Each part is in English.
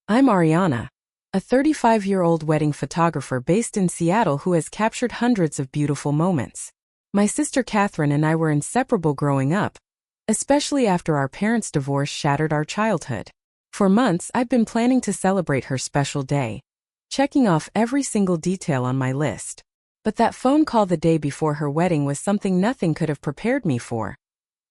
I'm Ariana, a 35-year-old wedding photographer based in Seattle who has captured hundreds of beautiful moments. My sister Catherine and I were inseparable growing up, especially after our parents' divorce shattered our childhood. For months, I've been planning to celebrate her special day, checking off every single detail on my list. But that phone call the day before her wedding was something nothing could have prepared me for.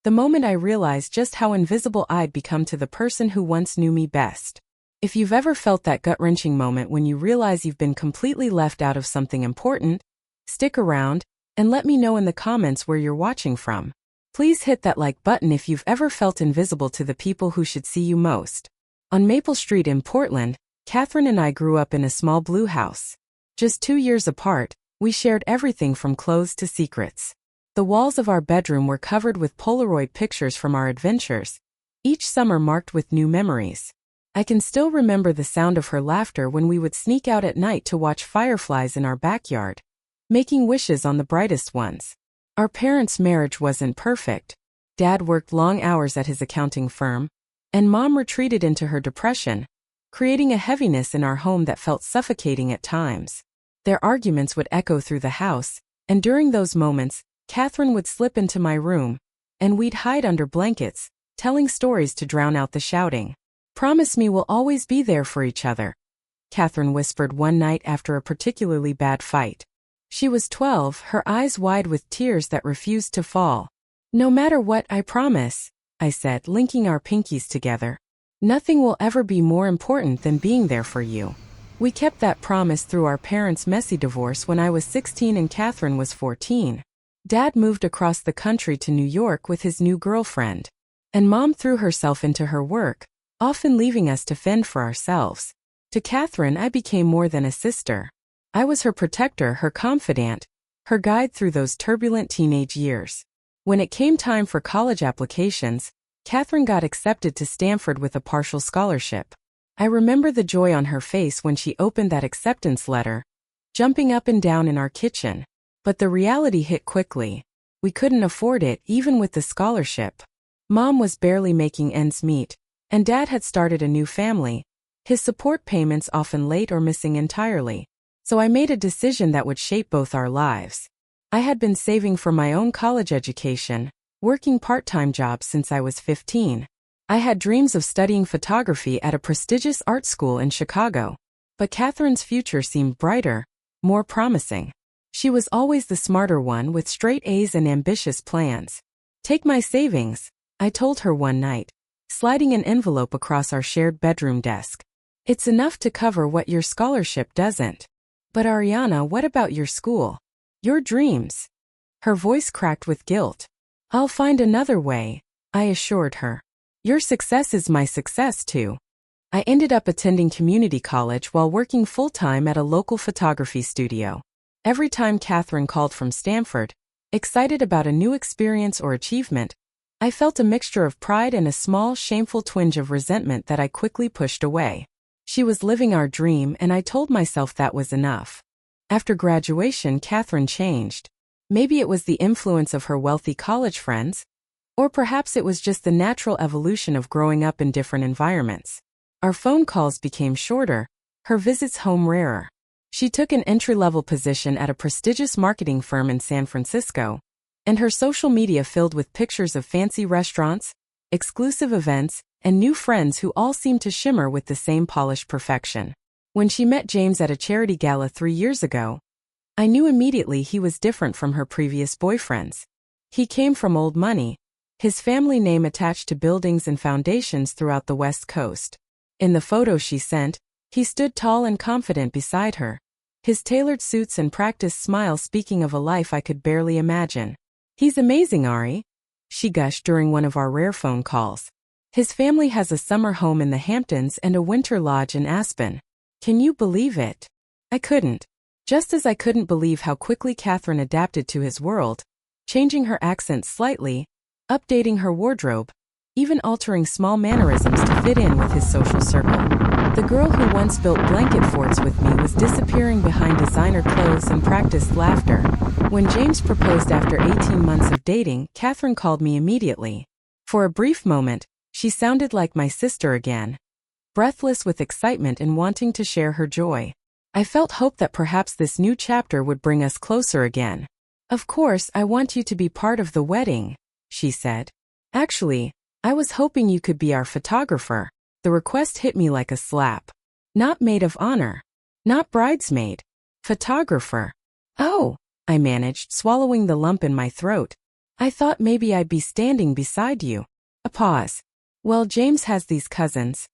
The moment I realized just how invisible I'd become to the person who once knew me best. If you've ever felt that gut-wrenching moment when you realize you've been completely left out of something important, stick around and let me know in the comments where you're watching from. Please hit that like button if you've ever felt invisible to the people who should see you most. On Maple Street in Portland, Catherine and I grew up in a small blue house. Just 2 years apart, we shared everything from clothes to secrets. The walls of our bedroom were covered with Polaroid pictures from our adventures, each summer marked with new memories. I can still remember the sound of her laughter when we would sneak out at night to watch fireflies in our backyard, making wishes on the brightest ones. Our parents' marriage wasn't perfect. Dad worked long hours at his accounting firm, and Mom retreated into her depression, creating a heaviness in our home that felt suffocating at times. Their arguments would echo through the house, and during those moments, Catherine would slip into my room, and we'd hide under blankets, telling stories to drown out the shouting. "Promise me we'll always be there for each other," Catherine whispered one night after a particularly bad fight. She was 12, her eyes wide with tears that refused to fall. "No matter what, I promise," I said, linking our pinkies together. "Nothing will ever be more important than being there for you." We kept that promise through our parents' messy divorce when I was 16 and Catherine was 14. Dad moved across the country to New York with his new girlfriend, and Mom threw herself into her work, often leaving us to fend for ourselves. To Catherine, I became more than a sister. I was her protector, her confidant, her guide through those turbulent teenage years. When it came time for college applications, Catherine got accepted to Stanford with a partial scholarship. I remember the joy on her face when she opened that acceptance letter, jumping up and down in our kitchen. But the reality hit quickly. We couldn't afford it, even with the scholarship. Mom was barely making ends meet, and Dad had started a new family, his support payments often late or missing entirely. So I made a decision that would shape both our lives. I had been saving for my own college education, working part-time jobs since I was 15. I had dreams of studying photography at a prestigious art school in Chicago. But Catherine's future seemed brighter, more promising. She was always the smarter one with straight A's and ambitious plans. "Take my savings," I told her one night, sliding an envelope across our shared bedroom desk. "It's enough to cover what your scholarship doesn't." "But Ariana, what about your school? Your dreams?" Her voice cracked with guilt. "I'll find another way," I assured her. "Your success is my success too." I ended up attending community college while working full-time at a local photography studio. Every time Catherine called from Stanford, excited about a new experience or achievement, I felt a mixture of pride and a small, shameful twinge of resentment that I quickly pushed away. She was living our dream, and I told myself that was enough. After graduation, Catherine changed. Maybe it was the influence of her wealthy college friends, or perhaps it was just the natural evolution of growing up in different environments. Our phone calls became shorter, her visits home rarer. She took an entry-level position at a prestigious marketing firm in San Francisco, and her social media filled with pictures of fancy restaurants, exclusive events, and new friends who all seemed to shimmer with the same polished perfection. When she met James at a charity gala 3 years ago, I knew immediately he was different from her previous boyfriends. He came from old money, his family name attached to buildings and foundations throughout the West Coast. In the photo she sent, he stood tall and confident beside her, his tailored suits and practiced smile speaking of a life I could barely imagine. "He's amazing, Ari," she gushed during one of our rare phone calls. "His family has a summer home in the Hamptons and a winter lodge in Aspen. Can you believe it?" I couldn't. Just as I couldn't believe how quickly Catherine adapted to his world, changing her accent slightly, updating her wardrobe, even altering small mannerisms to fit in with his social circle. The girl who once built blanket forts with me was disappearing behind designer clothes and practiced laughter. When James proposed after 18 months of dating, Catherine called me immediately. For a brief moment, she sounded like my sister again. breathless with excitement and wanting to share her joy. I felt hope that perhaps this new chapter would bring us closer again. "Of course, I want you to be part of the wedding," she said. "Actually, I was hoping you could be our photographer." The request hit me like a slap. Not maid of honor. Not bridesmaid. Photographer. "Oh," I managed, swallowing the lump in my throat. "I thought maybe I'd be standing beside you." A pause. "Well, James has these cousins.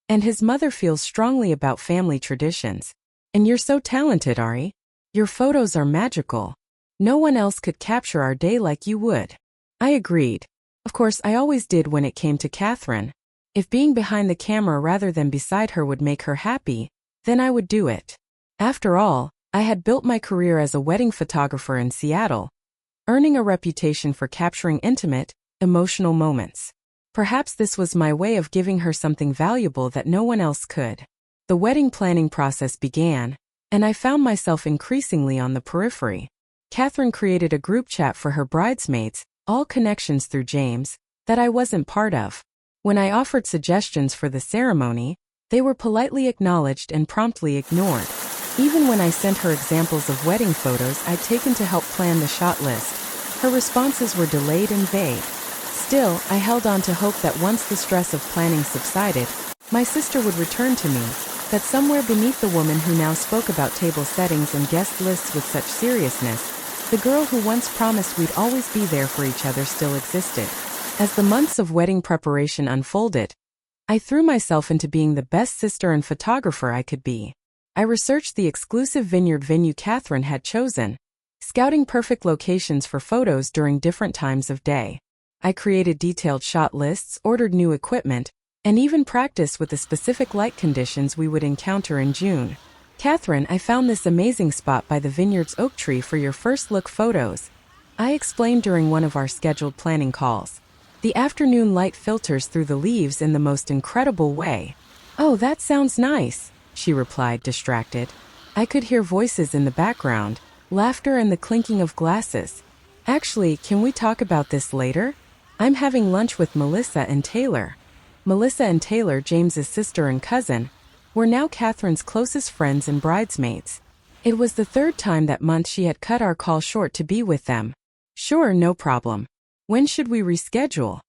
And his mother feels strongly about family traditions. And you're so talented, Ari. Your photos are magical. No one else could capture our day like you would." I agreed. Of course, I always did when it came to Catherine. If being behind the camera rather than beside her would make her happy, then I would do it. After all, I had built my career as a wedding photographer in Seattle, earning a reputation for capturing intimate, emotional moments. Perhaps this was my way of giving her something valuable that no one else could. The wedding planning process began, and I found myself increasingly on the periphery. Catherine created a group chat for her bridesmaids, all connections through James, that I wasn't part of. When I offered suggestions for the ceremony, they were politely acknowledged and promptly ignored. Even when I sent her examples of wedding photos I'd taken to help plan the shot list, her responses were delayed and vague. Still, I held on to hope that once the stress of planning subsided, my sister would return to me, that somewhere beneath the woman who now spoke about table settings and guest lists with such seriousness, the girl who once promised we'd always be there for each other still existed. As the months of wedding preparation unfolded, I threw myself into being the best sister and photographer I could be. I researched the exclusive vineyard venue Catherine had chosen, scouting perfect locations for photos during different times of day. I created detailed shot lists, ordered new equipment, and even practiced with the specific light conditions we would encounter in June. "Catherine, I found this amazing spot by the vineyard's oak tree for your first look photos," I explained during one of our scheduled planning calls. "The afternoon light filters through the leaves in the most incredible way." "Oh, that sounds nice," she replied, distracted. I could hear voices in the background, laughter and the clinking of glasses. "Actually, can we talk about this later? I'm having lunch with Melissa and Taylor." Melissa and Taylor, James's sister and cousin, were now Catherine's closest friends and bridesmaids. It was the third time that month she had cut our call short to be with them. "Sure, no problem. When should we reschedule?"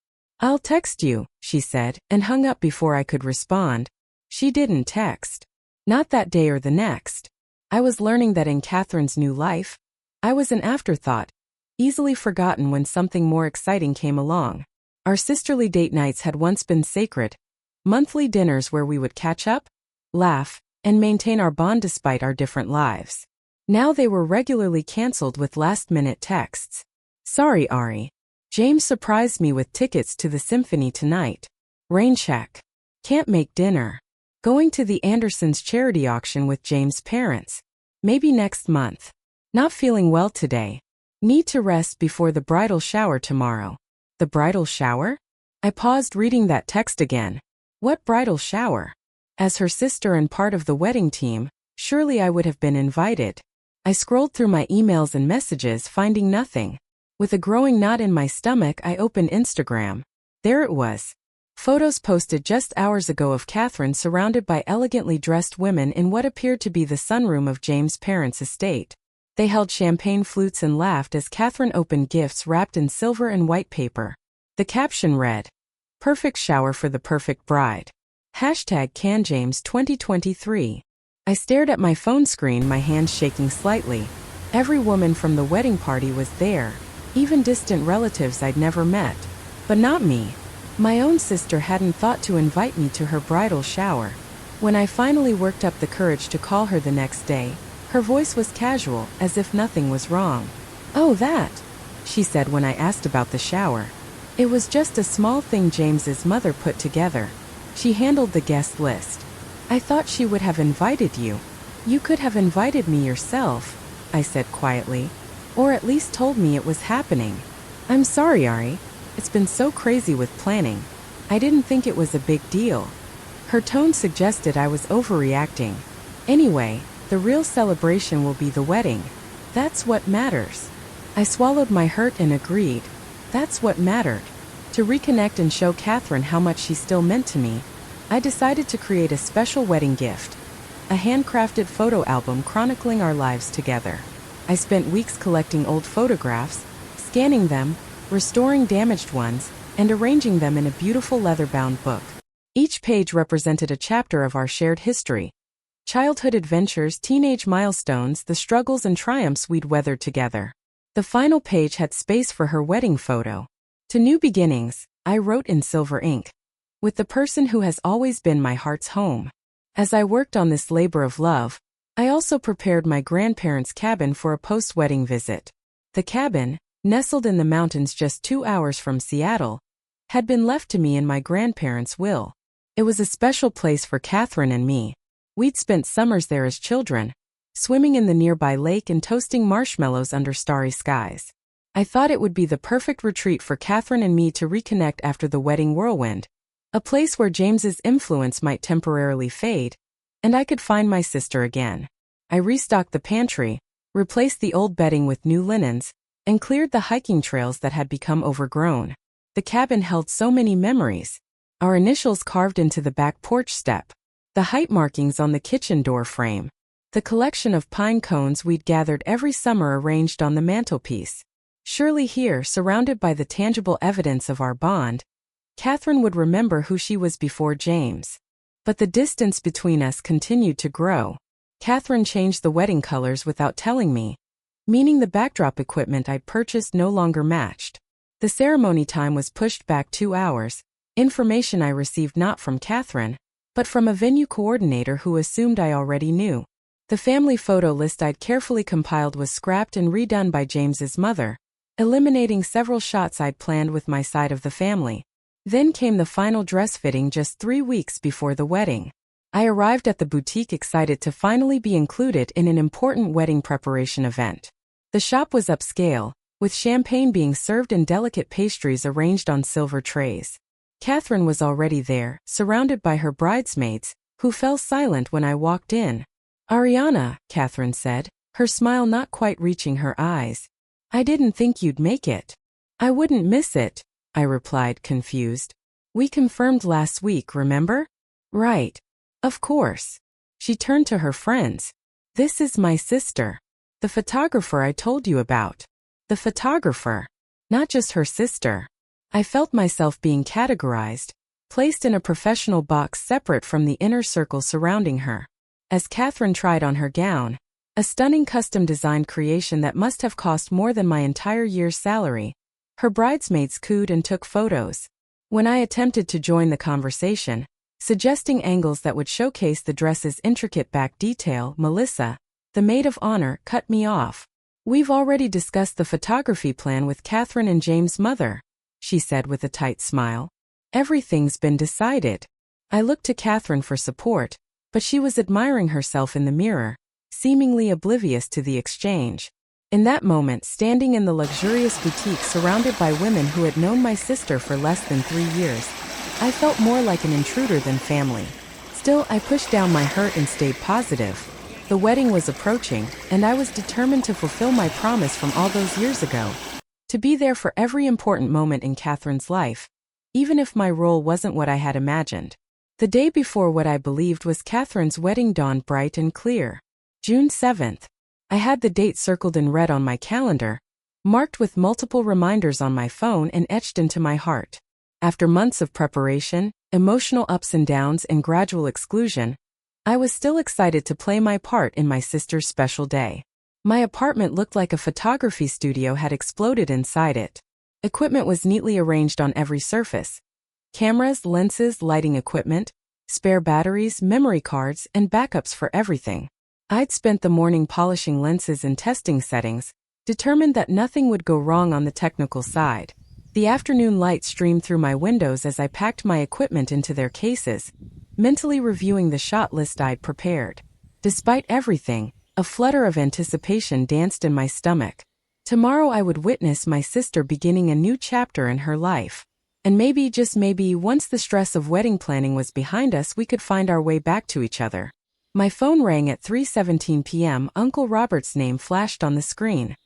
"I'll text you," she said, and hung up before I could respond. She didn't text. Not that day or the next. I was learning that in Catherine's new life, I was an afterthought, easily forgotten when something more exciting came along. Our sisterly date nights had once been sacred, monthly dinners where we would catch up, laugh, and maintain our bond despite our different lives. Now they were regularly canceled with last-minute texts. "Sorry, Ari. James surprised me with tickets to the symphony tonight. Rain check. Can't make dinner. Going to the Andersons charity auction with James' parents. Maybe next month. Not feeling well today. Need to rest before the bridal shower tomorrow." The bridal shower? I paused reading that text again. What bridal shower? As her sister and part of the wedding team, surely I would have been invited. I scrolled through my emails and messages, finding nothing. With a growing knot in my stomach, I opened Instagram. There it was. Photos posted just hours ago of Catherine surrounded by elegantly dressed women in what appeared to be the sunroom of James' parents' estate. They held champagne flutes and laughed as Catherine opened gifts wrapped in silver and white paper. The caption read, "Perfect shower for the perfect bride. #CanJames 2023. I stared at my phone screen, my hands shaking slightly. Every woman from the wedding party was there, even distant relatives I'd never met. But not me. My own sister hadn't thought to invite me to her bridal shower. When I finally worked up the courage to call her the next day, her voice was casual, as if nothing was wrong. "Oh, that," she said when I asked about the shower. "It was just a small thing James's mother put together. She handled the guest list. I thought she would have invited you. You could have invited me yourself," I said quietly. "Or at least told me it was happening. I'm sorry, Ari. It's been so crazy with planning. I didn't think it was a big deal." Her tone suggested I was overreacting. "Anyway, the real celebration will be the wedding. That's what matters." I swallowed my hurt and agreed. That's what mattered. To reconnect and show Catherine how much she still meant to me. I decided to create a special wedding gift, a handcrafted photo album chronicling our lives together. I spent weeks collecting old photographs, scanning them, restoring damaged ones, and arranging them in a beautiful leather-bound book. Each page represented a chapter of our shared history. Childhood adventures, teenage milestones, the struggles and triumphs we'd weathered together. The final page had space for her wedding photo. To new beginnings, I wrote in silver ink. With the person who has always been my heart's home. As I worked on this labor of love, I also prepared my grandparents' cabin for a post-wedding visit. The cabin, nestled in the mountains just 2 hours from Seattle, had been left to me in my grandparents' will. It was a special place for Catherine and me. We'd spent summers there as children, swimming in the nearby lake and toasting marshmallows under starry skies. I thought it would be the perfect retreat for Catherine and me to reconnect after the wedding whirlwind, a place where James's influence might temporarily fade, and I could find my sister again. I restocked the pantry, replaced the old bedding with new linens, and cleared the hiking trails that had become overgrown. The cabin held so many memories. Our initials carved into the back porch step, the height markings on the kitchen door frame, the collection of pine cones we'd gathered every summer arranged on the mantelpiece. Surely here, surrounded by the tangible evidence of our bond, Catherine would remember who she was before James. But the distance between us continued to grow. Catherine changed the wedding colors without telling me, meaning the backdrop equipment I'd purchased no longer matched. The ceremony time was pushed back 2 hours, information I received not from Catherine, but from a venue coordinator who assumed I already knew. The family photo list I'd carefully compiled was scrapped and redone by James's mother, eliminating several shots I'd planned with my side of the family. Then came the final dress fitting just 3 weeks before the wedding. I arrived at the boutique excited to finally be included in an important wedding preparation event. The shop was upscale, with champagne being served and delicate pastries arranged on silver trays. Catherine was already there, surrounded by her bridesmaids, who fell silent when I walked in. "Ariana," Catherine said, her smile not quite reaching her eyes. "I didn't think you'd make it." "I wouldn't miss it," I replied, confused. "We confirmed last week, remember?" "Right. Of course." She turned to her friends. "This is my sister. The photographer I told you about." The photographer. Not just her sister. I felt myself being categorized, placed in a professional box separate from the inner circle surrounding her. As Catherine tried on her gown, a stunning custom-designed creation that must have cost more than my entire year's salary, her bridesmaids cooed and took photos. When I attempted to join the conversation, suggesting angles that would showcase the dress's intricate back detail, Melissa, the maid of honor, cut me off. "We've already discussed the photography plan with Catherine and James' mother," she said with a tight smile. "Everything's been decided." I looked to Catherine for support, but she was admiring herself in the mirror, seemingly oblivious to the exchange. In that moment, standing in the luxurious boutique surrounded by women who had known my sister for less than 3 years, I felt more like an intruder than family. Still, I pushed down my hurt and stayed positive. The wedding was approaching, and I was determined to fulfill my promise from all those years ago. To be there for every important moment in Catherine's life, even if my role wasn't what I had imagined. The day before what I believed was Catherine's wedding dawned bright and clear. June 7th. I had the date circled in red on my calendar, marked with multiple reminders on my phone and etched into my heart. After months of preparation, emotional ups and downs, and gradual exclusion, I was still excited to play my part in my sister's special day. My apartment looked like a photography studio had exploded inside it. Equipment was neatly arranged on every surface. Cameras, lenses, lighting equipment, spare batteries, memory cards, and backups for everything. I'd spent the morning polishing lenses and testing settings, determined that nothing would go wrong on the technical side. The afternoon light streamed through my windows as I packed my equipment into their cases, mentally reviewing the shot list I'd prepared. Despite everything, a flutter of anticipation danced in my stomach. Tomorrow I would witness my sister beginning a new chapter in her life. And maybe, just maybe, once the stress of wedding planning was behind us, we could find our way back to each other. My phone rang at 3:17 p.m. Uncle Robert's name flashed on the screen.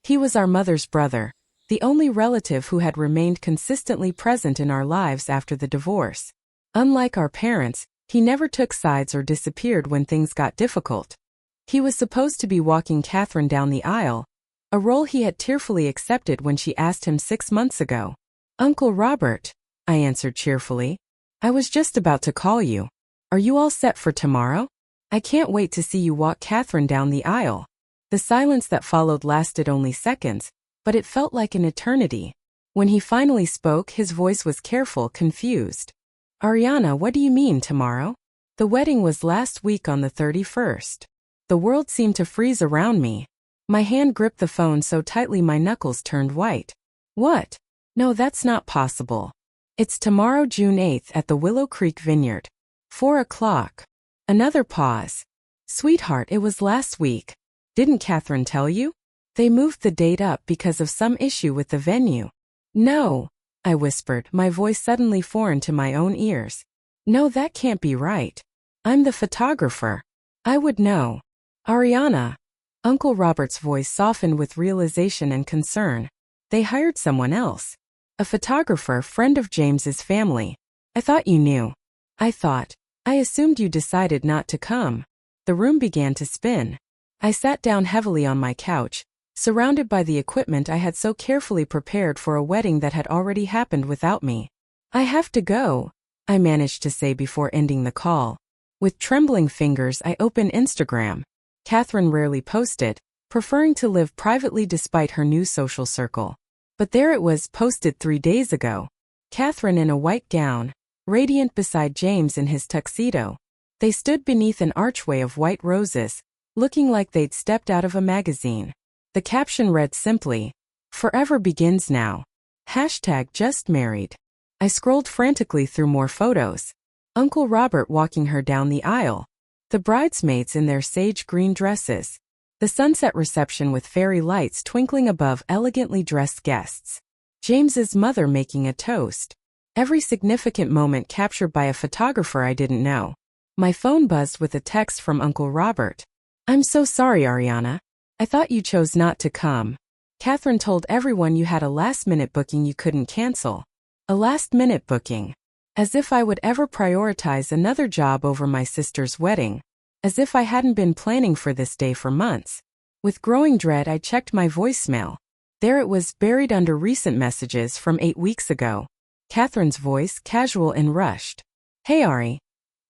He was our mother's brother, the only relative who had remained consistently present in our lives after the divorce. Unlike our parents, he never took sides or disappeared when things got difficult. He was supposed to be walking Catherine down the aisle, a role he had tearfully accepted when she asked him 6 months ago. "Uncle Robert," I answered cheerfully. "I was just about to call you. Are you all set for tomorrow? I can't wait to see you walk Catherine down the aisle." The silence that followed lasted only seconds, but it felt like an eternity. When he finally spoke, his voice was careful, confused. "Ariana, what do you mean tomorrow? The wedding was last week on the 31st. The world seemed to freeze around me. My hand gripped the phone so tightly my knuckles turned white. "What? No, that's not possible. It's tomorrow, June 8th, at the Willow Creek Vineyard. 4 o'clock. Another pause. "Sweetheart, it was last week. Didn't Catherine tell you? They moved the date up because of some issue with the venue." "No," I whispered, my voice suddenly foreign to my own ears. "No, that can't be right. I'm the photographer. I would know." "Ariana." Uncle Robert's voice softened with realization and concern. "They hired someone else. A photographer, friend of James's family. I thought you knew." I assumed you decided not to come." The room began to spin. I sat down heavily on my couch, surrounded by the equipment I had so carefully prepared for a wedding that had already happened without me. "I have to go," I managed to say before ending the call. With trembling fingers, I opened Instagram. Catherine rarely posted, preferring to live privately despite her new social circle. But there it was, posted 3 days ago. Catherine in a white gown, radiant beside James in his tuxedo. They stood beneath an archway of white roses, looking like they'd stepped out of a magazine. The caption read simply, "Forever begins now. #JustMarried." I scrolled frantically through more photos. Uncle Robert walking her down the aisle. The bridesmaids in their sage green dresses. The sunset reception with fairy lights twinkling above elegantly dressed guests. James's mother making a toast. Every significant moment captured by a photographer I didn't know. My phone buzzed with a text from Uncle Robert. "I'm so sorry, Ariana. I thought you chose not to come. Catherine told everyone you had a last-minute booking you couldn't cancel." A last-minute booking. As if I would ever prioritize another job over my sister's wedding. As if I hadn't been planning for this day for months. With growing dread, I checked my voicemail. There it was, buried under recent messages from 8 weeks ago. Catherine's voice, casual and rushed. "Hey Ari.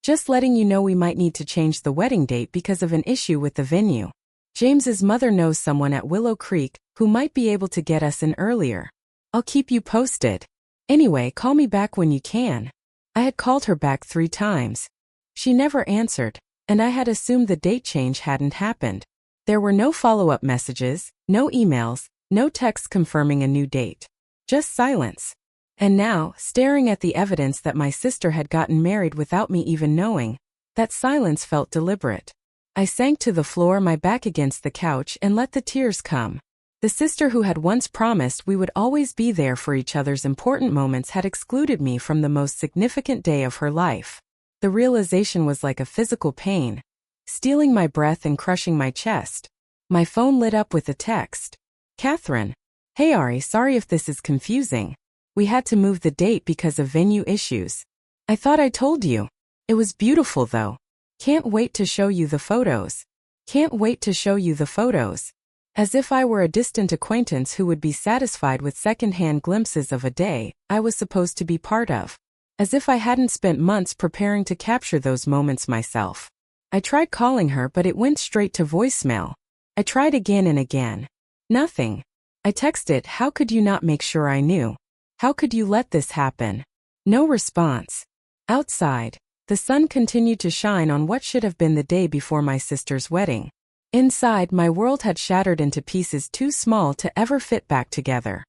Just letting you know we might need to change the wedding date because of an issue with the venue. James's mother knows someone at Willow Creek who might be able to get us in earlier. I'll keep you posted. Anyway, call me back when you can." I had called her back 3 times. She never answered, and I had assumed the date change hadn't happened. There were no follow-up messages, no emails, no texts confirming a new date. Just silence. And now, staring at the evidence that my sister had gotten married without me even knowing, that silence felt deliberate. I sank to the floor, my back against the couch, and let the tears come. The sister who had once promised we would always be there for each other's important moments had excluded me from the most significant day of her life. The realization was like a physical pain, stealing my breath and crushing my chest. My phone lit up with a text. "Catherine. Hey Ari, sorry if this is confusing. We had to move the date because of venue issues. I thought I told you. It was beautiful though. Can't wait to show you the photos. Can't wait to show you the photos." As if I were a distant acquaintance who would be satisfied with second-hand glimpses of a day I was supposed to be part of. As if I hadn't spent months preparing to capture those moments myself. I tried calling her, but it went straight to voicemail. I tried again and again. Nothing. I texted, "How could you not make sure I knew? How could you let this happen?" No response. Outside, the sun continued to shine on what should have been the day before my sister's wedding. Inside, my world had shattered into pieces too small to ever fit back together.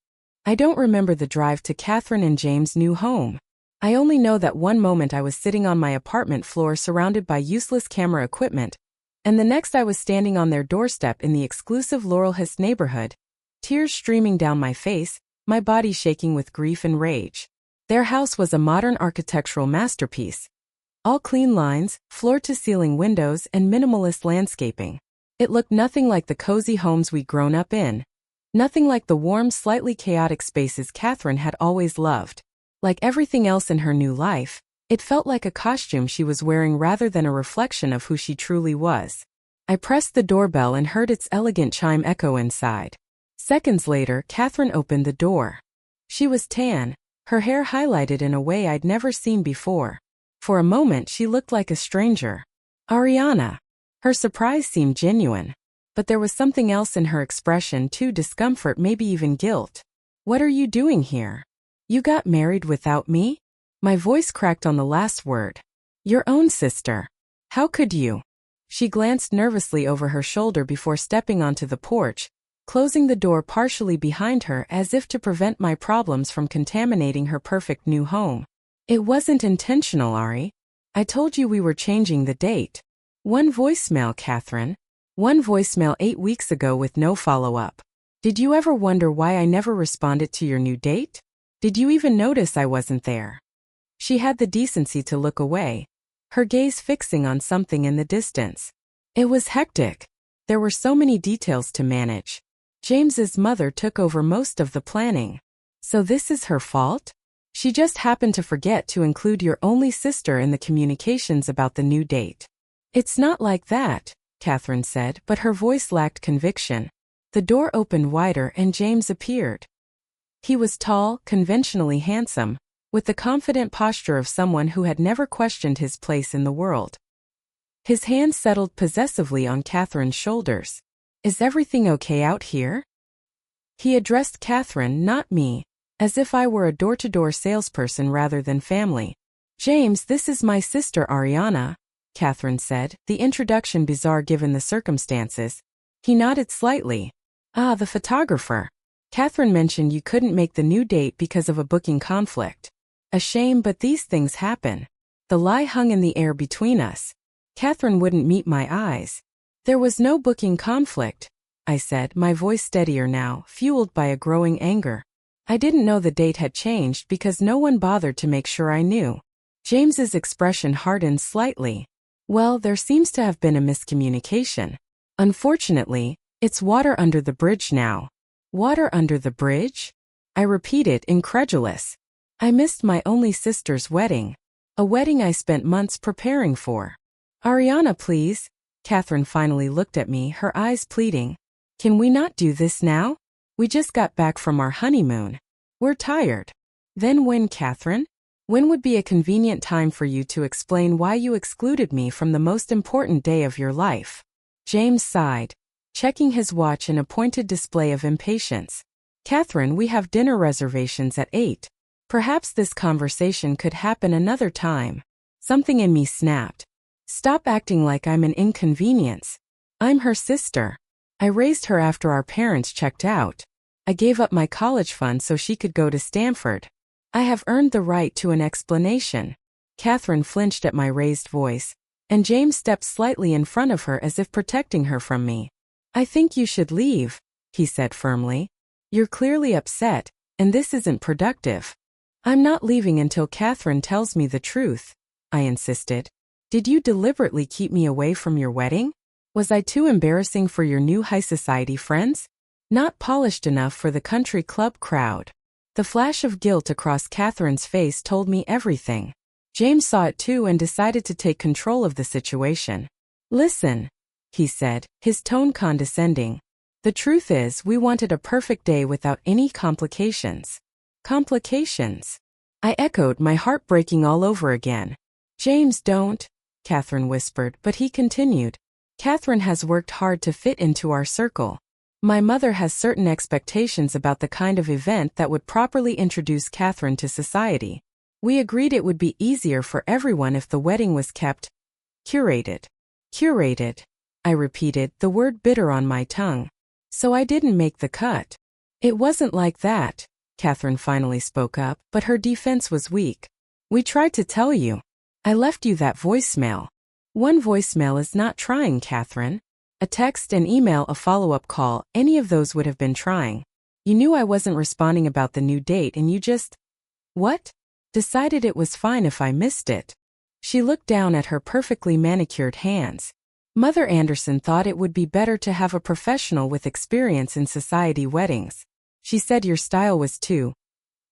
I don't remember the drive to Catherine and James' new home. I only know that one moment I was sitting on my apartment floor surrounded by useless camera equipment, and the next I was standing on their doorstep in the exclusive Laurel Hills neighborhood, tears streaming down my face, my body shaking with grief and rage. Their house was a modern architectural masterpiece. All clean lines, floor-to-ceiling windows, and minimalist landscaping. It looked nothing like the cozy homes we'd grown up in. Nothing like the warm, slightly chaotic spaces Catherine had always loved. Like everything else in her new life, It felt like a costume she was wearing rather than a reflection of who she truly was. I pressed the doorbell and heard its elegant chime echo inside. Seconds later, Catherine opened the door. She was tan, her hair highlighted in a way I'd never seen before. For a moment she looked like a stranger. Ariana. Her surprise seemed genuine. But there was something else in her expression too, discomfort, maybe even guilt. What are you doing here? You got married without me? My voice cracked on the last word. Your own sister. How could you? She glanced nervously over her shoulder before stepping onto the porch, closing the door partially behind her as if to prevent my problems from contaminating her perfect new home. It wasn't intentional, Ari. I told you we were changing the date. One voicemail, Catherine. One voicemail 8 weeks ago with no follow-up. Did you ever wonder why I never responded to your new date? Did you even notice I wasn't there? She had the decency to look away, her gaze fixing on something in the distance. It was hectic. There were so many details to manage. James's mother took over most of the planning. So this is her fault? She just happened to forget to include your only sister in the communications about the new date. It's not like that, Catherine said, but her voice lacked conviction. The door opened wider and James appeared. He was tall, conventionally handsome, with the confident posture of someone who had never questioned his place in the world. His hand settled possessively on Catherine's shoulders. Is everything okay out here? He addressed Catherine, not me, as if I were a door-to-door salesperson rather than family. James, this is my sister Ariana, Catherine said, the introduction bizarre given the circumstances. He nodded slightly. Ah, the photographer. Catherine mentioned you couldn't make the new date because of a booking conflict. A shame, but these things happen. The lie hung in the air between us. Catherine wouldn't meet my eyes. There was no booking conflict, I said, my voice steadier now, fueled by a growing anger. I didn't know the date had changed because no one bothered to make sure I knew. James's expression hardened slightly. Well, there seems to have been a miscommunication. Unfortunately, it's water under the bridge now. Water under the bridge? I repeated, incredulous. I missed my only sister's wedding. A wedding I spent months preparing for. Ariana, please. Catherine finally looked at me, her eyes pleading. Can we not do this now? We just got back from our honeymoon. We're tired. Then when, Catherine? When would be a convenient time for you to explain why you excluded me from the most important day of your life? James sighed, checking his watch in a pointed display of impatience. Catherine, we have dinner reservations at 8. Perhaps this conversation could happen another time. Something in me snapped. Stop acting like I'm an inconvenience. I'm her sister. I raised her after our parents checked out. I gave up my college fund so she could go to Stanford. I have earned the right to an explanation. Catherine flinched at my raised voice, and James stepped slightly in front of her as if protecting her from me. I think you should leave, he said firmly. You're clearly upset, and this isn't productive. I'm not leaving until Catherine tells me the truth, I insisted. Did you deliberately keep me away from your wedding? Was I too embarrassing for your new high society friends? Not polished enough for the country club crowd. The flash of guilt across Catherine's face told me everything. James saw it too and decided to take control of the situation. Listen, he said, his tone condescending. The truth is, we wanted a perfect day without any complications. Complications? I echoed, my heart breaking all over again. James, don't, Catherine whispered, but he continued. Catherine has worked hard to fit into our circle. My mother has certain expectations about the kind of event that would properly introduce Catherine to society. We agreed it would be easier for everyone if the wedding was kept curated. Curated, I repeated, the word bitter on my tongue. So I didn't make the cut. It wasn't like that, Catherine finally spoke up, but her defense was weak. We tried to tell you. I left you that voicemail. One voicemail is not trying, Catherine. A text, an email, a follow-up call, any of those would have been trying. You knew I wasn't responding about the new date and you just... What? Decided it was fine if I missed it. She looked down at her perfectly manicured hands. Mother Anderson thought it would be better to have a professional with experience in society weddings. She said your style was too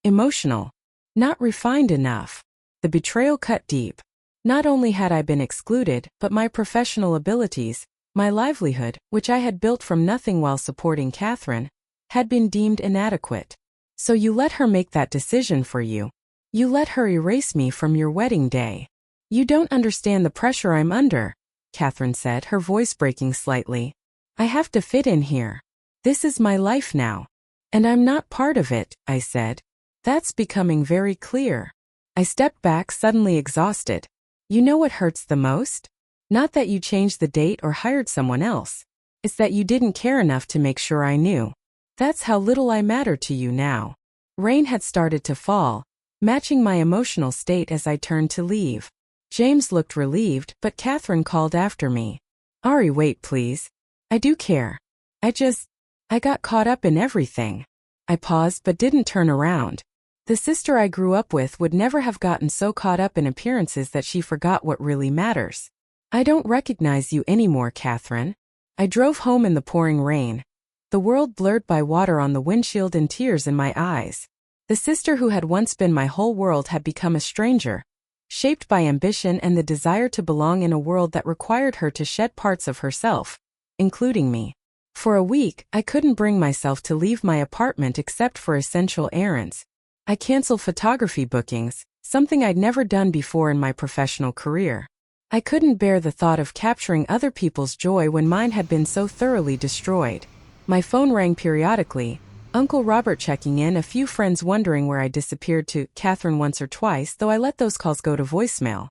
emotional. Not refined enough. The betrayal cut deep. Not only had I been excluded, but my professional abilities, my livelihood, which I had built from nothing while supporting Catherine, had been deemed inadequate. So you let her make that decision for you. You let her erase me from your wedding day. You don't understand the pressure I'm under, Catherine said, her voice breaking slightly. I have to fit in here. This is my life now. And I'm not part of it, I said. That's becoming very clear. I stepped back, suddenly exhausted. You know what hurts the most? Not that you changed the date or hired someone else. It's that you didn't care enough to make sure I knew. That's how little I matter to you now. Rain had started to fall, matching my emotional state as I turned to leave. James looked relieved, but Catherine called after me. Ari, wait please. I do care. I got caught up in everything. I paused but didn't turn around. The sister I grew up with would never have gotten so caught up in appearances that she forgot what really matters. I don't recognize you anymore, Catherine. I drove home in the pouring rain. The world blurred by water on the windshield and tears in my eyes. The sister who had once been my whole world had become a stranger, shaped by ambition and the desire to belong in a world that required her to shed parts of herself, including me. For a week, I couldn't bring myself to leave my apartment except for essential errands. I canceled photography bookings, something I'd never done before in my professional career. I couldn't bear the thought of capturing other people's joy when mine had been so thoroughly destroyed. My phone rang periodically, Uncle Robert checking in, a few friends wondering where I disappeared to, Catherine once or twice, though I let those calls go to voicemail.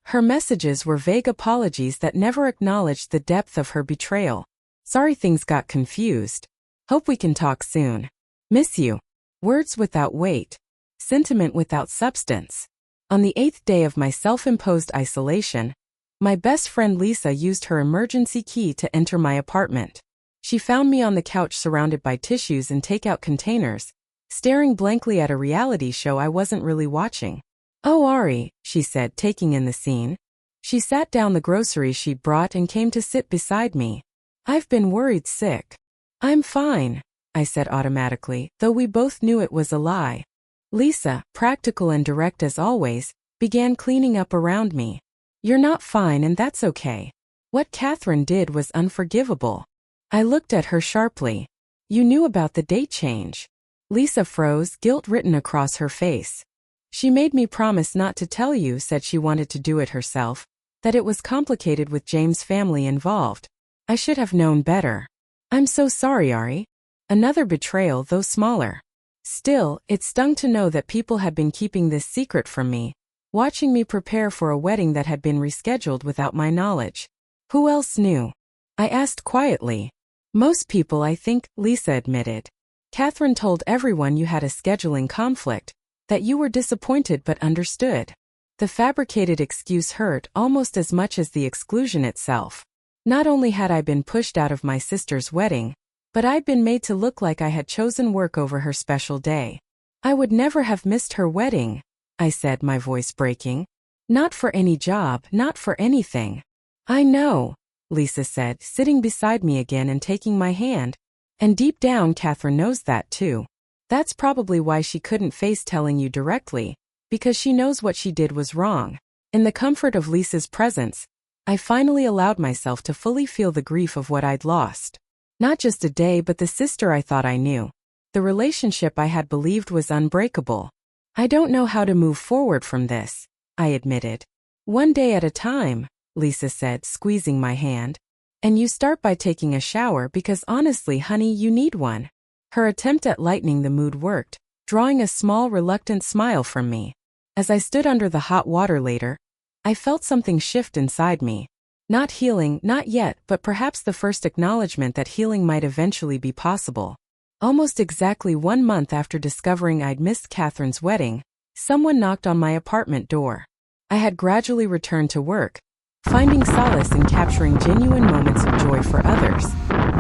Her messages were vague apologies that never acknowledged the depth of her betrayal. Sorry things got confused. Hope we can talk soon. Miss you. Words without weight. Sentiment without substance. On the 8th day of my self-imposed isolation, my best friend Lisa used her emergency key to enter my apartment. She found me on the couch surrounded by tissues and takeout containers, staring blankly at a reality show I wasn't really watching. Oh, Ari, she said, taking in the scene. She sat down the groceries she'd brought and came to sit beside me. I've been worried sick. I'm fine, I said automatically, though we both knew it was a lie. Lisa, practical and direct as always, began cleaning up around me. You're not fine and that's okay. What Catherine did was unforgivable. I looked at her sharply. You knew about the date change. Lisa froze, guilt written across her face. She made me promise not to tell you, said she wanted to do it herself, that it was complicated with James' family involved. I should have known better. I'm so sorry, Ari. Another betrayal, though smaller. Still, it stung to know that people had been keeping this secret from me, watching me prepare for a wedding that had been rescheduled without my knowledge. Who else knew? I asked quietly. Most people, I think, Lisa admitted. Catherine told everyone you had a scheduling conflict, that you were disappointed but understood. The fabricated excuse hurt almost as much as the exclusion itself. Not only had I been pushed out of my sister's wedding, but I'd been made to look like I had chosen work over her special day. I would never have missed her wedding, I said, my voice breaking. Not for any job, not for anything. I know, Lisa said, sitting beside me again and taking my hand. And deep down, Catherine knows that too. That's probably why she couldn't face telling you directly, because she knows what she did was wrong. In the comfort of Lisa's presence, I finally allowed myself to fully feel the grief of what I'd lost. Not just a day, but the sister I thought I knew. The relationship I had believed was unbreakable. I don't know how to move forward from this, I admitted. One day at a time, Lisa said, squeezing my hand. And you start by taking a shower because honestly, honey, you need one. Her attempt at lightening the mood worked, drawing a small, reluctant smile from me. As I stood under the hot water later, I felt something shift inside me. Not healing, not yet, but perhaps the first acknowledgement that healing might eventually be possible. Almost exactly 1 month after discovering I'd missed Catherine's wedding, someone knocked on my apartment door. I had gradually returned to work, finding solace in capturing genuine moments of joy for others.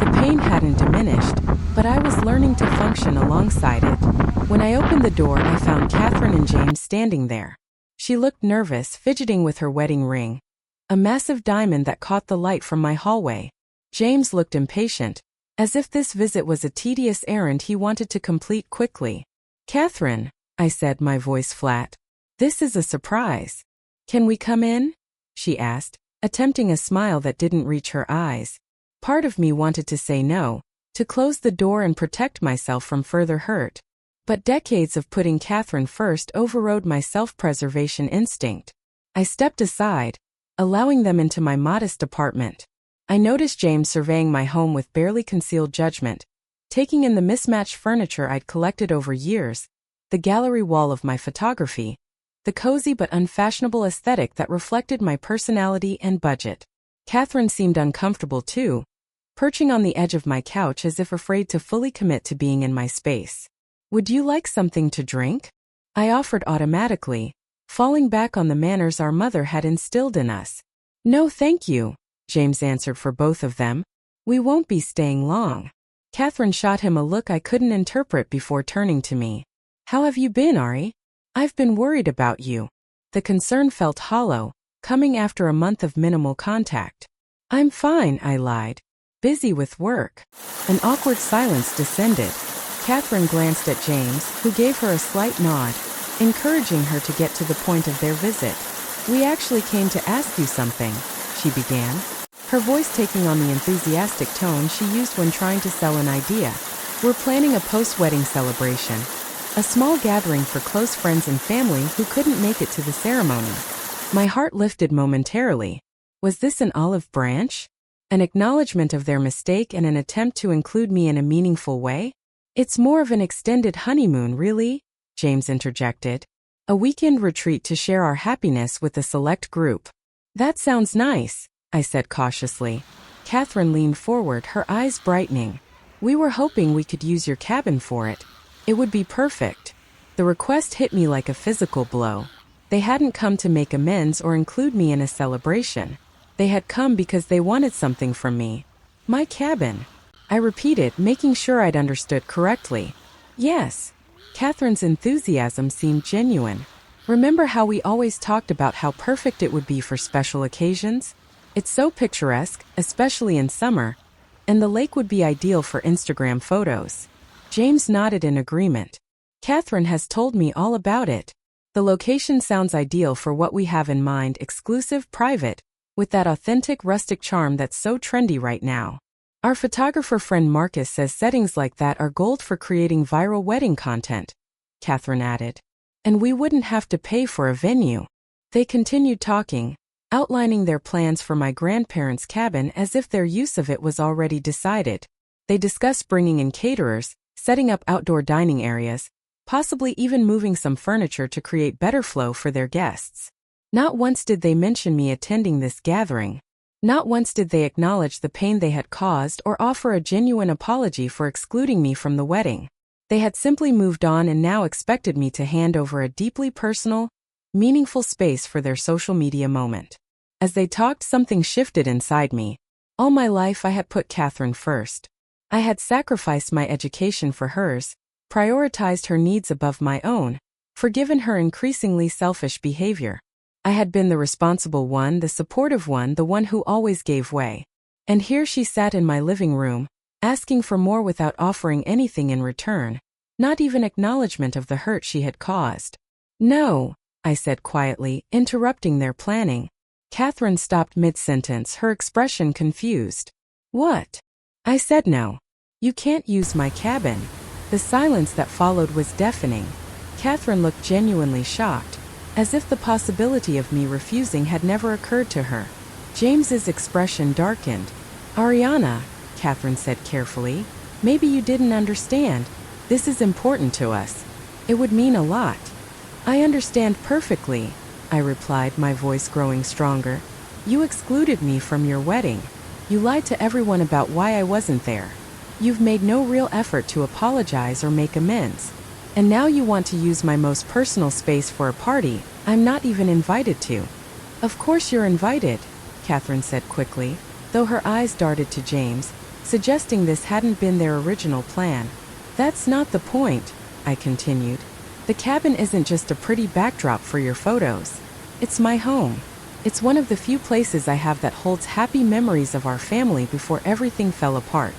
The pain hadn't diminished, but I was learning to function alongside it. When I opened the door, I found Catherine and James standing there. She looked nervous, fidgeting with her wedding ring, a massive diamond that caught the light from my hallway. James looked impatient, as if this visit was a tedious errand he wanted to complete quickly. Catherine, I said, my voice flat. "This is a surprise. Can we come in?" she asked, attempting a smile that didn't reach her eyes. Part of me wanted to say no, to close the door and protect myself from further hurt. But decades of putting Catherine first overrode my self-preservation instinct. I stepped aside, allowing them into my modest apartment. I noticed James surveying my home with barely concealed judgment, taking in the mismatched furniture I'd collected over years, the gallery wall of my photography, the cozy but unfashionable aesthetic that reflected my personality and budget. Catherine seemed uncomfortable too, perching on the edge of my couch as if afraid to fully commit to being in my space. "Would you like something to drink?" I offered automatically, falling back on the manners our mother had instilled in us. "No thank you," James answered for both of them. "We won't be staying long." Catherine shot him a look I couldn't interpret before turning to me. "How have you been, Ari? I've been worried about you." The concern felt hollow, coming after a month of minimal contact. "I'm fine," I lied. "Busy with work." An awkward silence descended. Catherine glanced at James, who gave her a slight nod, encouraging her to get to the point of their visit. "We actually came to ask you something," she began, her voice taking on the enthusiastic tone she used when trying to sell an idea. "We're planning a post-wedding celebration, a small gathering for close friends and family who couldn't make it to the ceremony." My heart lifted momentarily. Was this an olive branch? An acknowledgement of their mistake and an attempt to include me in a meaningful way? "It's more of an extended honeymoon, really," James interjected. "A weekend retreat to share our happiness with a select group." "That sounds nice," I said cautiously. Catherine leaned forward, her eyes brightening. "We were hoping we could use your cabin for it. It would be perfect." The request hit me like a physical blow. They hadn't come to make amends or include me in a celebration. They had come because they wanted something from me. "My cabin," I repeated, making sure I'd understood correctly. "Yes." Catherine's enthusiasm seemed genuine. "Remember how we always talked about how perfect it would be for special occasions? It's so picturesque, especially in summer, and the lake would be ideal for Instagram photos." James nodded in agreement. "Catherine has told me all about it. The location sounds ideal for what we have in mind, exclusive, private, with that authentic rustic charm that's so trendy right now. Our photographer friend Marcus says settings like that are gold for creating viral wedding content," Catherine added. "And we wouldn't have to pay for a venue." They continued talking, outlining their plans for my grandparents' cabin as if their use of it was already decided. They discussed bringing in caterers, setting up outdoor dining areas, possibly even moving some furniture to create better flow for their guests. Not once did they mention me attending this gathering. Not once did they acknowledge the pain they had caused or offer a genuine apology for excluding me from the wedding. They had simply moved on and now expected me to hand over a deeply personal, meaningful space for their social media moment. As they talked, something shifted inside me. All my life I had put Catherine first. I had sacrificed my education for hers, prioritized her needs above my own, forgiven her increasingly selfish behavior. I had been the responsible one, the supportive one, the one who always gave way. And here she sat in my living room, asking for more without offering anything in return, not even acknowledgement of the hurt she had caused. "No," I said quietly, interrupting their planning. Catherine stopped mid-sentence, her expression confused. "What?" I said. "No. You can't use my cabin." The silence that followed was deafening. Catherine looked genuinely shocked, as if the possibility of me refusing had never occurred to her. James's expression darkened. "Ariana," Catherine said carefully, "maybe you didn't understand. This is important to us. It would mean a lot." "I understand perfectly," I replied, my voice growing stronger. "You excluded me from your wedding. You lied to everyone about why I wasn't there. You've made no real effort to apologize or make amends. And now you want to use my most personal space for a party I'm not even invited to." "Of course you're invited," Catherine said quickly, though her eyes darted to James, suggesting this hadn't been their original plan. "That's not the point," I continued. "The cabin isn't just a pretty backdrop for your photos. It's my home. It's one of the few places I have that holds happy memories of our family before everything fell apart.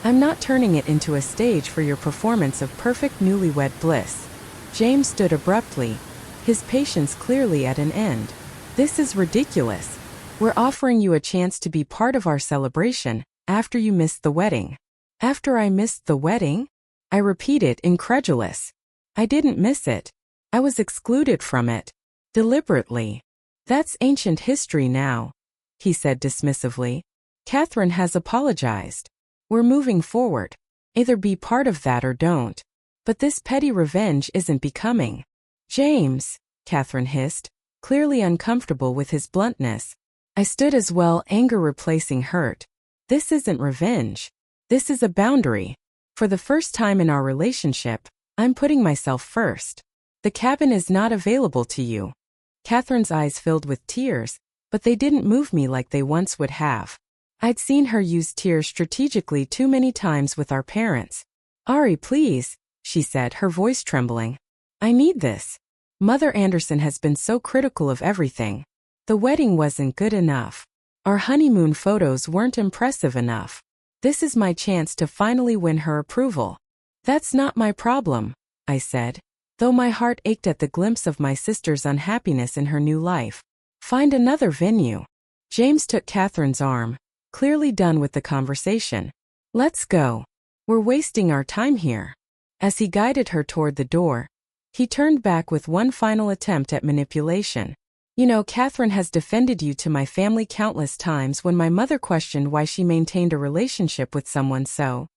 I'm not turning it into a stage for your performance of perfect newlywed bliss." James stood abruptly, his patience clearly at an end. This is ridiculous. We're offering you a chance to be part of our celebration after you missed the wedding. After I missed the wedding? I repeated, incredulous. I didn't miss it. I was excluded from it. Deliberately. That's ancient history now, he said dismissively. Catherine has apologized. We're moving forward. Either be part of that or don't. But this petty revenge isn't becoming. James, Catherine hissed, clearly uncomfortable with his bluntness. I stood as well, anger replacing hurt. This isn't revenge. This is a boundary. For the first time in our relationship, I'm putting myself first. The cabin is not available to you. Catherine's eyes filled with tears, but they didn't move me like they once would have. I'd seen her use tears strategically too many times with our parents. Ari, please, she said, her voice trembling. I need this. Mother Anderson has been so critical of everything. The wedding wasn't good enough. Our honeymoon photos weren't impressive enough. This is my chance to finally win her approval. That's not my problem, I said, though my heart ached at the glimpse of my sister's unhappiness in her new life. Find another venue. James took Catherine's arm, clearly done with the conversation. Let's go. We're wasting our time here. As he guided her toward the door, he turned back with one final attempt at manipulation. You know, Catherine has defended you to my family countless times when my mother questioned why she maintained a relationship with someone so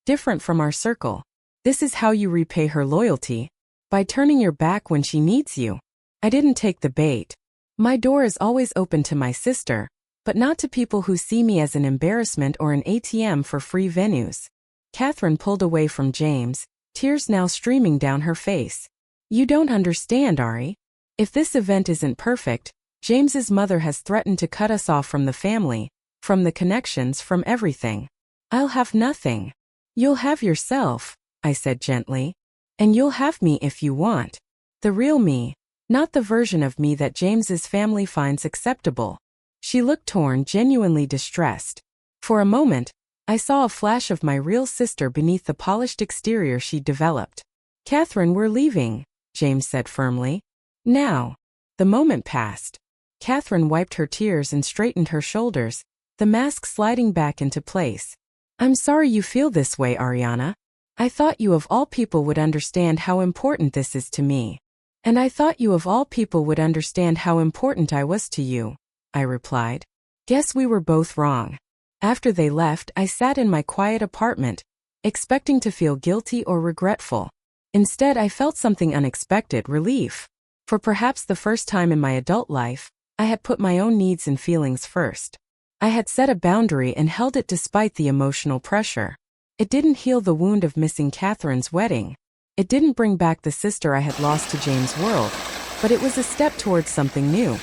different from our circle. This is how you repay her loyalty, by turning your back when she needs you. I didn't take the bait. My door is always open to my sister, but not to people who see me as an embarrassment or an ATM for free venues. Catherine pulled away from James, tears now streaming down her face. You don't understand, Ari. If this event isn't perfect, James's mother has threatened to cut us off from the family, from the connections, from everything. I'll have nothing. You'll have yourself, I said gently. And you'll have me if you want. The real me, not the version of me that James's family finds acceptable. She looked torn, genuinely distressed. For a moment, I saw a flash of my real sister beneath the polished exterior she'd developed. Catherine, we're leaving, James said firmly. Now. The moment passed. Catherine wiped her tears and straightened her shoulders, the mask sliding back into place. I'm sorry you feel this way, Ariana. I thought you of all people would understand how important this is to me. And I thought you of all people would understand how important I was to you, I replied. Guess we were both wrong. After they left, I sat in my quiet apartment, expecting to feel guilty or regretful. Instead, I felt something unexpected, relief. For perhaps the first time in my adult life, I had put my own needs and feelings first. I had set a boundary and held it despite the emotional pressure. It didn't heal the wound of missing Catherine's wedding. It didn't bring back the sister I had lost to James' world, but it was a step towards something new.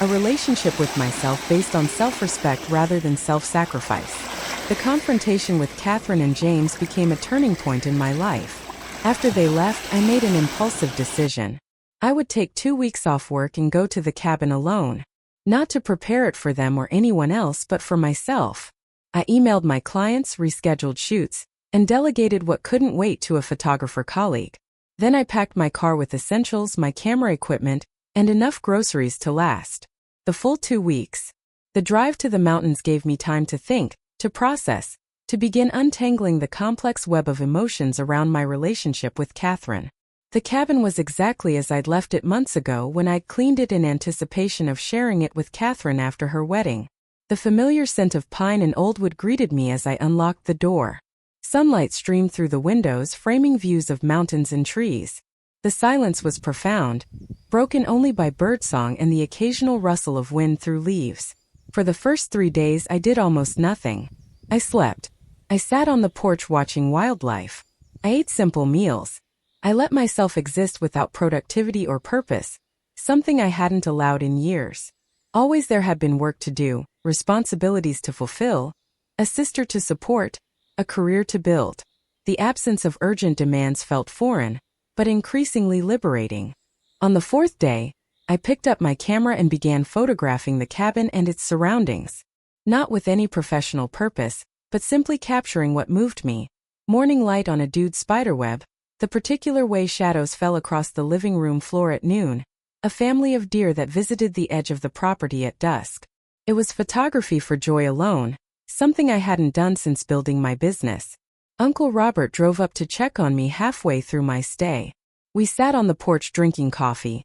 A relationship with myself based on self-respect rather than self-sacrifice. The confrontation with Catherine and James became a turning point in my life. After they left, I made an impulsive decision. I would take 2 weeks off work and go to the cabin alone. Not to prepare it for them or anyone else but for myself. I emailed my clients, rescheduled shoots, and delegated what couldn't wait to a photographer colleague. Then I packed my car with essentials, my camera equipment, and enough groceries to last the full 2 weeks. The drive to the mountains gave me time to think, to process, to begin untangling the complex web of emotions around my relationship with Catherine. The cabin was exactly as I'd left it months ago when I'd cleaned it in anticipation of sharing it with Catherine after her wedding. The familiar scent of pine and old wood greeted me as I unlocked the door. Sunlight streamed through the windows, framing views of mountains and trees. The silence was profound, broken only by birdsong and the occasional rustle of wind through leaves. For the first 3 days I did almost nothing. I slept. I sat on the porch watching wildlife. I ate simple meals. I let myself exist without productivity or purpose, something I hadn't allowed in years. Always there had been work to do, responsibilities to fulfill, a sister to support, a career to build. The absence of urgent demands felt foreign, but increasingly liberating. On the 4th day, I picked up my camera and began photographing the cabin and its surroundings. Not with any professional purpose, but simply capturing what moved me. Morning light on a dude spiderweb, the particular way shadows fell across the living room floor at noon, a family of deer that visited the edge of the property at dusk. It was photography for joy alone, something I hadn't done since building my business. Uncle Robert drove up to check on me halfway through my stay. We sat on the porch drinking coffee,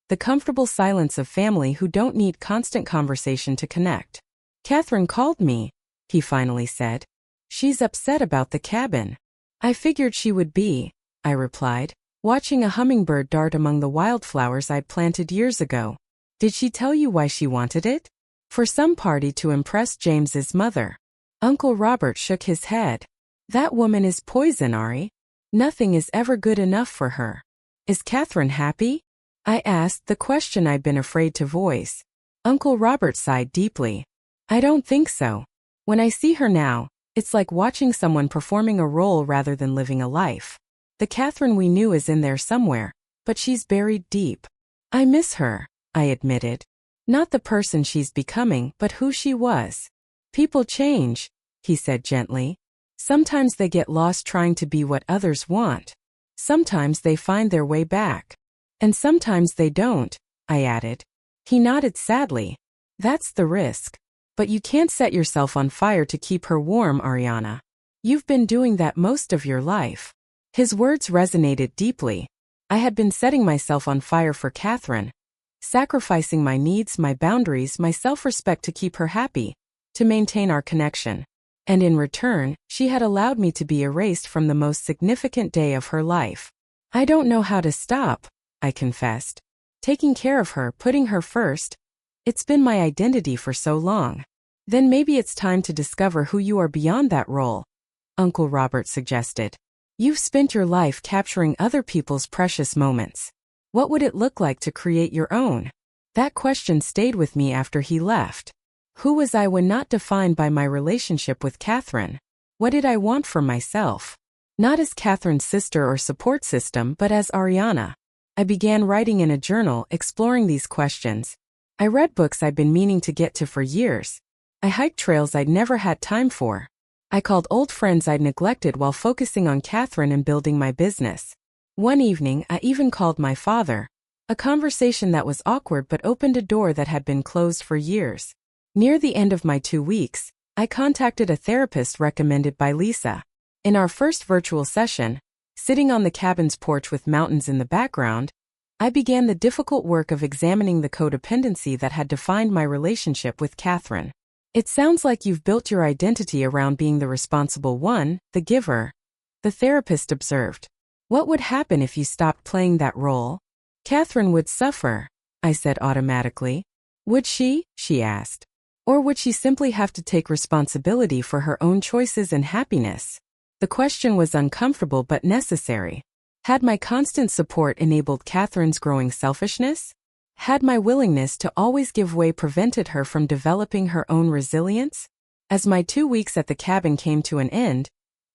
the comfortable silence of family who don't need constant conversation to connect. "Catherine called me," he finally said. "She's upset about the cabin." "I figured she would be," I replied, watching a hummingbird dart among the wildflowers I'd planted years ago. "Did she tell you why she wanted it?" "For some party to impress James's mother." Uncle Robert shook his head. "That woman is poison, Ari. Nothing is ever good enough for her." "Is Catherine happy?" I asked, the question I'd been afraid to voice. Uncle Robert sighed deeply. "I don't think so. When I see her now, it's like watching someone performing a role rather than living a life. The Catherine we knew is in there somewhere, but she's buried deep." "I miss her," I admitted. "Not the person she's becoming, but who she was." "People change," he said gently. "Sometimes they get lost trying to be what others want. Sometimes they find their way back. And sometimes they don't," I added. He nodded sadly. "That's the risk. But you can't set yourself on fire to keep her warm, Ariana. You've been doing that most of your life." His words resonated deeply. I had been setting myself on fire for Catherine, sacrificing my needs, my boundaries, my self-respect to keep her happy, to maintain our connection. And in return, she had allowed me to be erased from the most significant day of her life. "I don't know how to stop," I confessed. "Taking care of her, putting her first, it's been my identity for so long." "Then maybe it's time to discover who you are beyond that role," Uncle Robert suggested. "You've spent your life capturing other people's precious moments. What would it look like to create your own?" That question stayed with me after he left. Who was I when not defined by my relationship with Catherine? What did I want for myself? Not as Catherine's sister or support system, but as Ariana. I began writing in a journal, exploring these questions. I read books I'd been meaning to get to for years. I hiked trails I'd never had time for. I called old friends I'd neglected while focusing on Catherine and building my business. One evening, I even called my father. A conversation that was awkward but opened a door that had been closed for years. Near the end of my 2 weeks, I contacted a therapist recommended by Lisa. In our first virtual session, sitting on the cabin's porch with mountains in the background, I began the difficult work of examining the codependency that had defined my relationship with Catherine. "It sounds like you've built your identity around being the responsible one, the giver," the therapist observed. "What would happen if you stopped playing that role?" "Catherine would suffer," I said automatically. "Would she?" she asked. "Or would she simply have to take responsibility for her own choices and happiness?" The question was uncomfortable but necessary. Had my constant support enabled Catherine's growing selfishness? Had my willingness to always give way prevented her from developing her own resilience? As my 2 weeks at the cabin came to an end,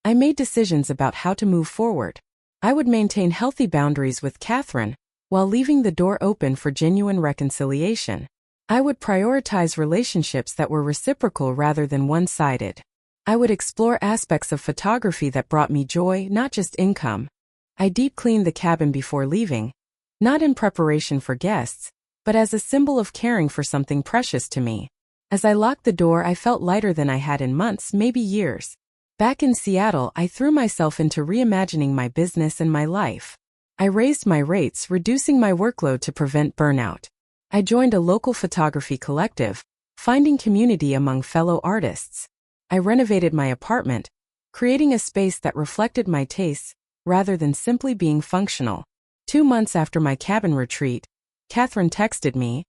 I made decisions about how to move forward. I would maintain healthy boundaries with Catherine, while leaving the door open for genuine reconciliation. I would prioritize relationships that were reciprocal rather than one-sided. I would explore aspects of photography that brought me joy, not just income. I deep cleaned the cabin before leaving, not in preparation for guests, but as a symbol of caring for something precious to me. As I locked the door, I felt lighter than I had in months, maybe years. Back in Seattle, I threw myself into reimagining my business and my life. I raised my rates, reducing my workload to prevent burnout. I joined a local photography collective, finding community among fellow artists. I renovated my apartment, creating a space that reflected my tastes, rather than simply being functional. 2 months after my cabin retreat, Catherine texted me,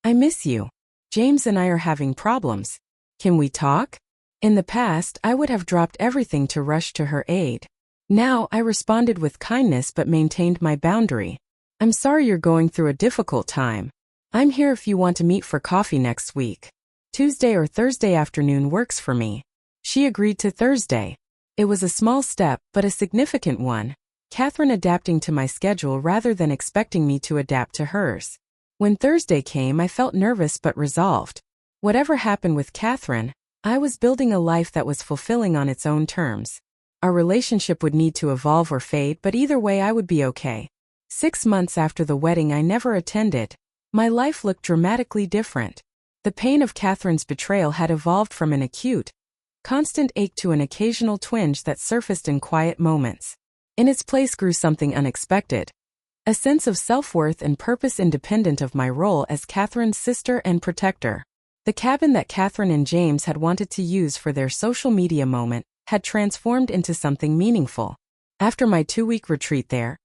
"I miss you. James and I are having problems. Can we talk?" In the past, I would have dropped everything to rush to her aid. Now, I responded with kindness but maintained my boundary. "I'm sorry you're going through a difficult time. I'm here if you want to meet for coffee next week. Tuesday or Thursday afternoon works for me." She agreed to Thursday. It was a small step, but a significant one. Catherine adapting to my schedule rather than expecting me to adapt to hers. When Thursday came, I felt nervous but resolved. Whatever happened with Catherine, I was building a life that was fulfilling on its own terms. Our relationship would need to evolve or fade, but either way I would be okay. 6 months after the wedding I never attended, my life looked dramatically different. The pain of Catherine's betrayal had evolved from an acute, constant ache to an occasional twinge that surfaced in quiet moments. In its place grew something unexpected. A sense of self-worth and purpose independent of my role as Catherine's sister and protector. The cabin that Catherine and James had wanted to use for their social media moment had transformed into something meaningful. After my 2-week retreat there,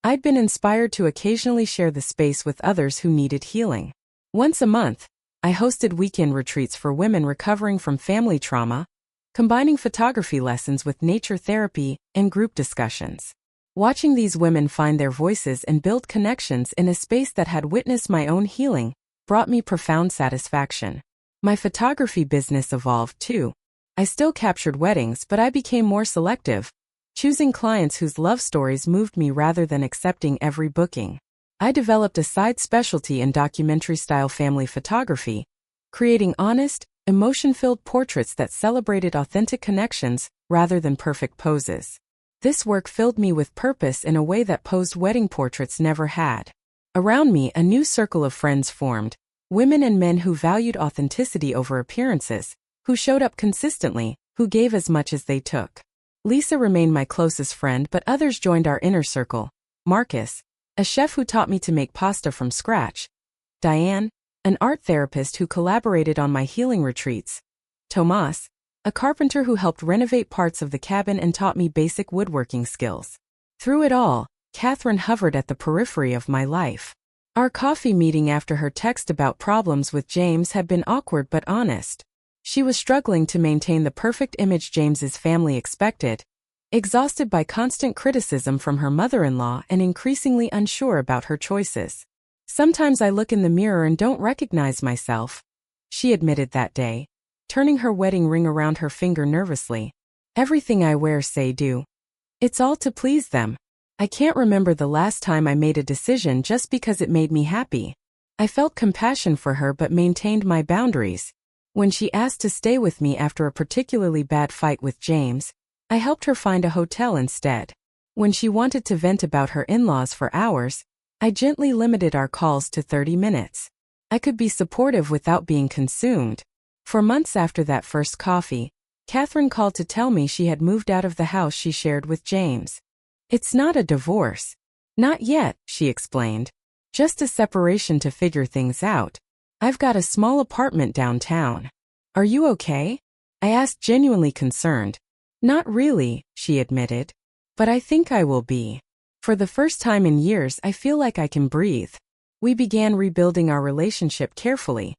I'd been inspired to occasionally share the space with others who needed healing. Once a month, I hosted weekend retreats for women recovering from family trauma, combining photography lessons with nature therapy and group discussions. Watching these women find their voices and build connections in a space that had witnessed my own healing brought me profound satisfaction. My photography business evolved too. I still captured weddings, but I became more selective, choosing clients whose love stories moved me rather than accepting every booking. I developed a side specialty in documentary-style family photography, creating honest, emotion-filled portraits that celebrated authentic connections rather than perfect poses. This work filled me with purpose in a way that posed wedding portraits never had. Around me, a new circle of friends formed, women and men who valued authenticity over appearances, who showed up consistently, who gave as much as they took. Lisa remained my closest friend, but others joined our inner circle. Marcus, a chef who taught me to make pasta from scratch. Diane, an art therapist who collaborated on my healing retreats. Tomas, a carpenter who helped renovate parts of the cabin and taught me basic woodworking skills. Through it all, Catherine hovered at the periphery of my life. Our coffee meeting after her text about problems with James had been awkward but honest. She was struggling to maintain the perfect image James's family expected, exhausted by constant criticism from her mother-in-law and increasingly unsure about her choices. "Sometimes I look in the mirror and don't recognize myself," she admitted that day, turning her wedding ring around her finger nervously. "Everything I wear say do. It's all to please them. I can't remember the last time I made a decision just because it made me happy." I felt compassion for her but maintained my boundaries. When she asked to stay with me after a particularly bad fight with James, I helped her find a hotel instead. When she wanted to vent about her in-laws for hours, I gently limited our calls to 30 minutes. I could be supportive without being consumed. For months after that first coffee, Catherine called to tell me she had moved out of the house she shared with James. "It's not a divorce. Not yet," she explained. "Just a separation to figure things out. I've got a small apartment downtown. Are you okay?" I asked, genuinely concerned. "Not really," she admitted. "But I think I will be. For the first time in years, I feel like I can breathe." We began rebuilding our relationship carefully,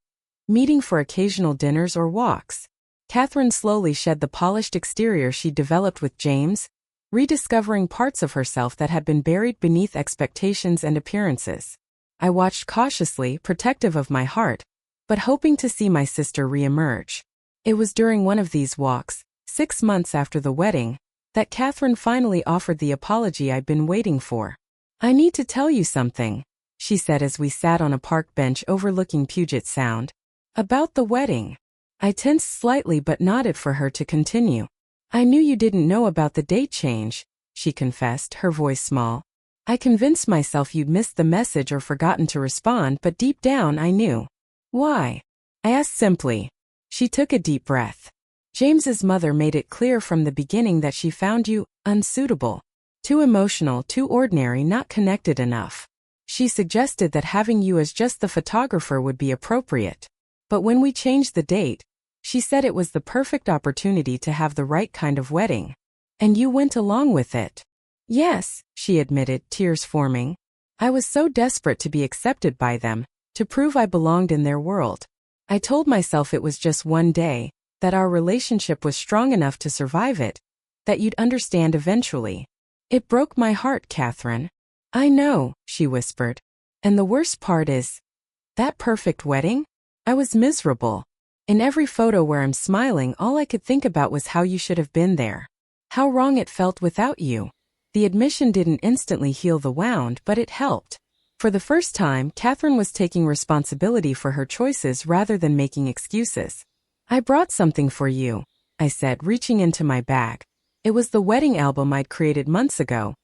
meeting for occasional dinners or walks. Catherine slowly shed the polished exterior she developed with James, rediscovering parts of herself that had been buried beneath expectations and appearances. I watched cautiously, protective of my heart, but hoping to see my sister re-emerge. It was during one of these walks, 6 months after the wedding, that Catherine finally offered the apology I'd been waiting for. "I need to tell you something," she said as we sat on a park bench overlooking Puget Sound. "About the wedding." I tensed slightly but nodded for her to continue. "I knew you didn't know about the date change," she confessed, her voice small. "I convinced myself you'd missed the message or forgotten to respond, but deep down I knew." "Why?" I asked simply. She took a deep breath. "James's mother made it clear from the beginning that she found you unsuitable. Too emotional, too ordinary, not connected enough. She suggested that having you as just the photographer would be appropriate. But when we changed the date, she said it was the perfect opportunity to have the right kind of wedding. And you went along with it." "Yes," she admitted, tears forming. "I was so desperate to be accepted by them, to prove I belonged in their world. I told myself it was just one day, that our relationship was strong enough to survive it, that you'd understand eventually. It broke my heart, Catherine." "I know," she whispered. "And the worst part is, that perfect wedding? I was miserable. In every photo where I'm smiling, all I could think about was how you should have been there. How wrong it felt without you." The admission didn't instantly heal the wound, but it helped. For the first time, Catherine was taking responsibility for her choices rather than making excuses. "I brought something for you," I said, reaching into my bag. It was the wedding album I'd created months ago.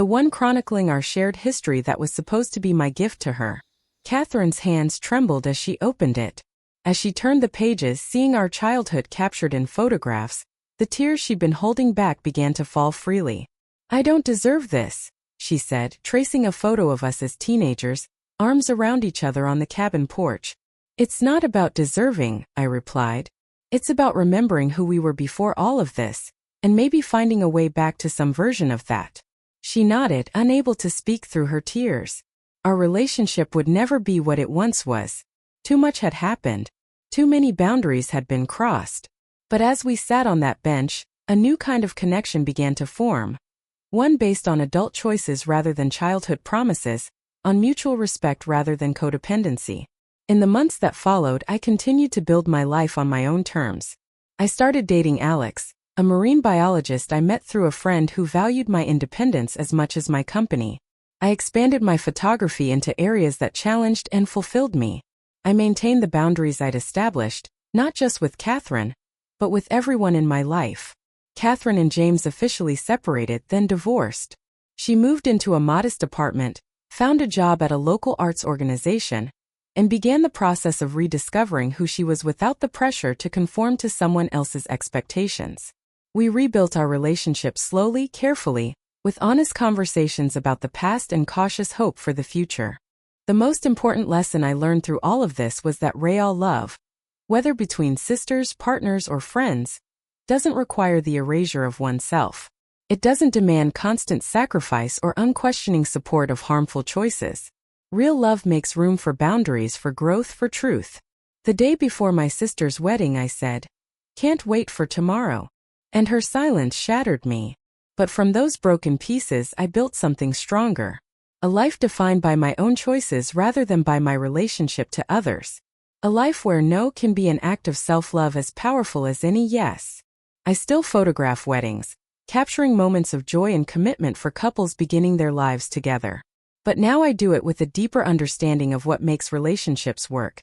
the one chronicling our shared history that was supposed to be my gift to her. Catherine's hands trembled as she opened it. As she turned the pages, seeing our childhood captured in photographs, the tears she'd been holding back began to fall freely. "I don't deserve this," she said, tracing a photo of us as teenagers, arms around each other on the cabin porch. "It's not about deserving," I replied. "It's about remembering who we were before all of this, and maybe finding a way back to some version of that." She nodded, unable to speak through her tears. Our relationship would never be what it once was. Too much had happened. Too many boundaries had been crossed. But as we sat on that bench, a new kind of connection began to form. One based on adult choices rather than childhood promises, on mutual respect rather than codependency. In the months that followed, I continued to build my life on my own terms. I started dating Alex, a marine biologist I met through a friend who valued my independence as much as my company. I expanded my photography into areas that challenged and fulfilled me. I maintained the boundaries I'd established, not just with Catherine, but with everyone in my life. Catherine and James officially separated, then divorced. She moved into a modest apartment, found a job at a local arts organization, and began the process of rediscovering who she was without the pressure to conform to someone else's expectations. We rebuilt our relationship slowly, carefully, with honest conversations about the past and cautious hope for the future. The most important lesson I learned through all of this was that real love, whether between sisters, partners, or friends, doesn't require the erasure of oneself. It doesn't demand constant sacrifice or unquestioning support of harmful choices. Real love makes room for boundaries, for growth, for truth. The day before my sister's wedding, I said, "Can't wait for tomorrow." And her silence shattered me. But from those broken pieces, I built something stronger. A life defined by my own choices rather than by my relationship to others. A life where no can be an act of self-love as powerful as any yes. I still photograph weddings, capturing moments of joy and commitment for couples beginning their lives together. But now I do it with a deeper understanding of what makes relationships work.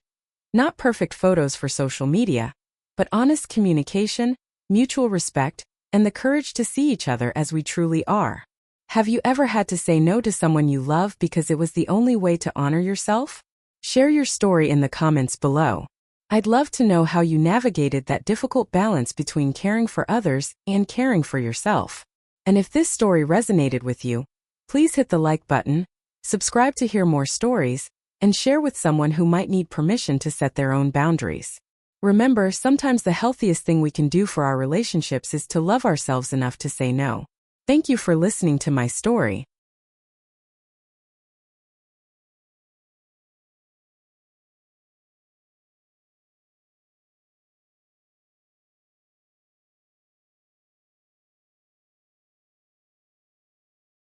Not perfect photos for social media, but honest communication, mutual respect, and the courage to see each other as we truly are. Have you ever had to say no to someone you love because it was the only way to honor yourself? Share your story in the comments below. I'd love to know how you navigated that difficult balance between caring for others and caring for yourself. And if this story resonated with you, please hit the like button, subscribe to hear more stories, and share with someone who might need permission to set their own boundaries. Remember, sometimes the healthiest thing we can do for our relationships is to love ourselves enough to say no. Thank you for listening to my story.